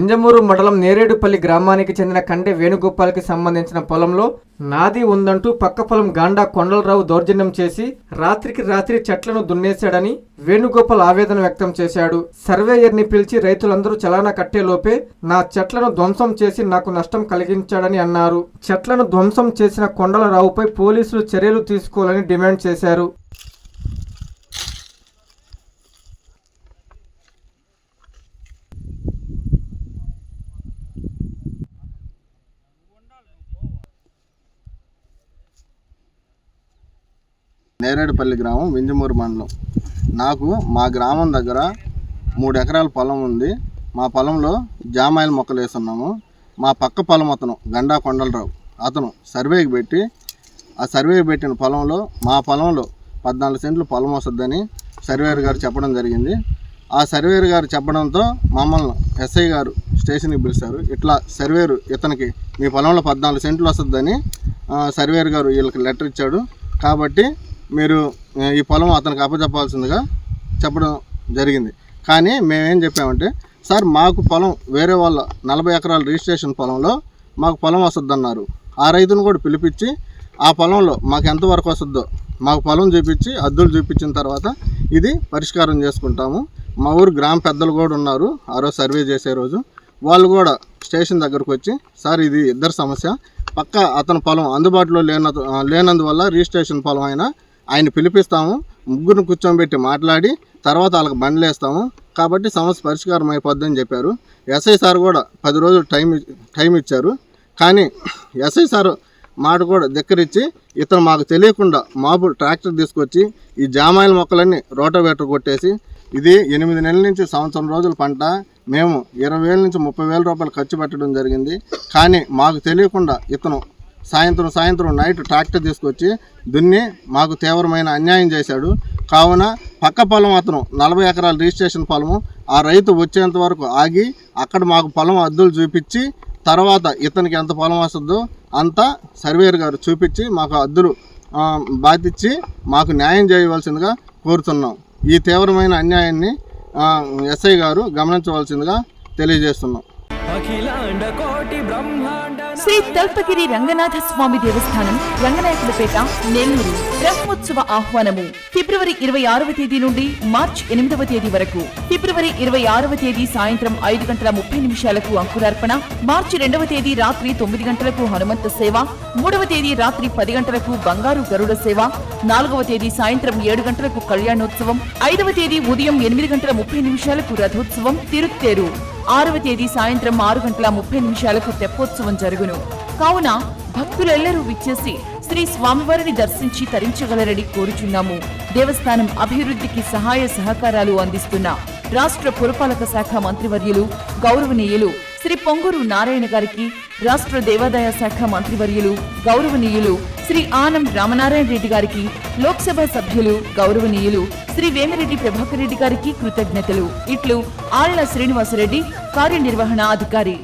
వింజమూరు మండలం నేరేడుపల్లి గ్రామానికి చెందిన కండె వేణుగోపాల్కి సంబంధించిన పొలంలో నాది ఉందంటూ పక్క పొలం గాండా కొండలరావు దౌర్జన్యం చేసి రాత్రికి రాత్రి చెట్లను దున్నేశాడని వేణుగోపాల్ ఆవేదన వ్యక్తం చేశాడు. సర్వేయర్ని పిలిచి రైతులందరూ చలానా కట్టేలోపే నా చెట్లను ధ్వంసం చేసి నాకు నష్టం కలిగించాడని అన్నారు. చెట్లను ధ్వంసం చేసిన కొండలరావుపై పోలీసులు చర్యలు తీసుకోవాలని డిమాండ్ చేశారు. నేరేడుపల్లి గ్రామం, వింజమూరు మండలం. నాకు మా గ్రామం దగ్గర 3 ఎకరాల పొలం ఉంది. మా పొలంలో జామాయిల మొక్కలు వేస్తున్నాము. మా పక్క పొలం అతను గండా కొండలరావు అతను సర్వేకి పెట్టి ఆ సర్వేకి పెట్టిన పొలంలో మా పొలంలో 14 సెంట్లు పొలం వస్తుందని సర్వేయర్ గారు చెప్పడం జరిగింది. ఆ సర్వేయర్ గారు చెప్పడంతో మమ్మల్ని ఎస్ఐ గారు స్టేషన్కి పిలిచారు. ఇట్లా సర్వేయర్ ఇతనికి మీ పొలంలో 14 సెంట్లు వస్తుందని సర్వేయర్ గారు వీళ్ళకి లెటర్ ఇచ్చాడు. కాబట్టి మీరు ఈ పొలం అతనికి అప్పచెప్పాల్సిందిగా చెప్పడం జరిగింది. కానీ మేమేం చెప్పామంటే, సార్ మాకు పొలం వేరే వాళ్ళ 40 ఎకరాల రిజిస్ట్రేషన్ పొలంలో మాకు పొలం వస్తుందన్నారు. ఆ రైతును కూడా పిలిపించి ఆ పొలంలో మాకు ఎంతవరకు వస్తుందో మాకు పొలం చూపించి అద్దులు చూపించిన తర్వాత ఇది పరిష్కారం చేసుకుంటాము. మా ఊరు గ్రామ పెద్దలు కూడా ఉన్నారు ఆ రోజు సర్వే చేసే రోజు. వాళ్ళు కూడా స్టేషన్ దగ్గరకు వచ్చి, సార్ ఇది ఇద్దరు సమస్య, పక్క అతని పొలం అందుబాటులో లేనందువల్ల రిజిస్ట్రేషన్ పొలం ఆయన పిలిపిస్తాము, ముగ్గురిని కూర్చోబెట్టి మాట్లాడి తర్వాత వాళ్ళకి బండ్లు వేస్తాము, కాబట్టి సమస్య పరిష్కారం అయిపోద్దని చెప్పారు. ఎస్ఐ సార్ కూడా 10 రోజులు టైం ఇచ్చారు. కానీ ఎస్ఐ సార్ మాట కూడా ధిక్కరించి ఇతను మాకు తెలియకుండా మాబుల్ ట్రాక్టర్ తీసుకొచ్చి ఈ జామాయిల మొక్కలన్నీ రోటోవేటర్ కొట్టేసి, ఇది 8 నెలల నుంచి సంవత్సరం రోజుల పంట, మేము 20,000 నుంచి 30,000 రూపాయలు ఖర్చు పెట్టడం జరిగింది. కానీ మాకు తెలియకుండా ఇతను సాయంత్రం నైట్ ట్రాక్టర్ తీసుకొచ్చి దున్ని మాకు తీవ్రమైన అన్యాయం చేశాడు. కావున పక్క పొలం అతను 40 ఎకరాల రిజిస్ట్రేషన్ పొలము, ఆ రైతు వచ్చేంత వరకు ఆగి అక్కడ మాకు పొలం అద్దులు చూపించి తర్వాత ఇతనికి ఎంత పొలం వస్తుందో అంతా సర్వేయర్ గారు చూపించి మాకు అద్దులు బాధించి మాకు న్యాయం చేయవలసిందిగా కోరుతున్నాం. ఈ తీవ్రమైన అన్యాయాన్ని ఎస్ఐ గారు గమనించవలసిందిగా తెలియజేస్తున్నాం. శ్రీ తల్పగిరి రంగనాథ స్వామి దేవస్థానం, రంగనాయకులపేట, నెల్లూరు. బ్రహ్మోత్సవ ఆహ్వానము ఫిబ్రవరి 26వ తేదీ నుండి మార్చి 8వ తేదీ వరకు. ఫిబ్రవరి 26వ తేదీ సాయంత్రం 5:30 అంకురార్పణ, మార్చి 2వ తేదీ రాత్రి 9 గంటలకు హనుమంత సేవ, 3వ తేదీ రాత్రి 10 గంటలకు బంగారు గరుడ సేవ, 4వ తేదీ సాయంత్రం 7 గంటలకు కళ్యాణోత్సవం, 5వ తేదీ ఉదయం 8:30 రథోత్సవం తిరుత్తేరు, 6వ తేదీ సాయంత్రం 6:30 తెప్పోత్సవం జరుగును. కావున భక్తులెల్లరూ విచ్చేసి శ్రీ స్వామివారిని దర్శించి తరించగలరని కోరుచున్నాము. దేవస్థానం అభివృద్ధికి సహాయ సహకారాలు అందిస్తున్న రాష్ట్ర పురపాలక శాఖ మంత్రివర్యులు గౌరవనీయులు శ్రీ పొంగూరు నారాయణ గారికి, రాష్ట్ర దేవాదాయ శాఖ మంత్రివర్యులు గౌరవనీయులు శ్రీ ఆనం రామనారాయణ రెడ్డి గారికి, లోక్సభ సభ్యులు గౌరవనీయులు శ్రీ వేమిరెడ్డి ప్రభాకర్ రెడ్డి గారికి కృతజ్ఞతలు. ఇట్లు ఆళ్ల శ్రీనివాసరెడ్డి, కార్యనిర్వహణ అధికారి.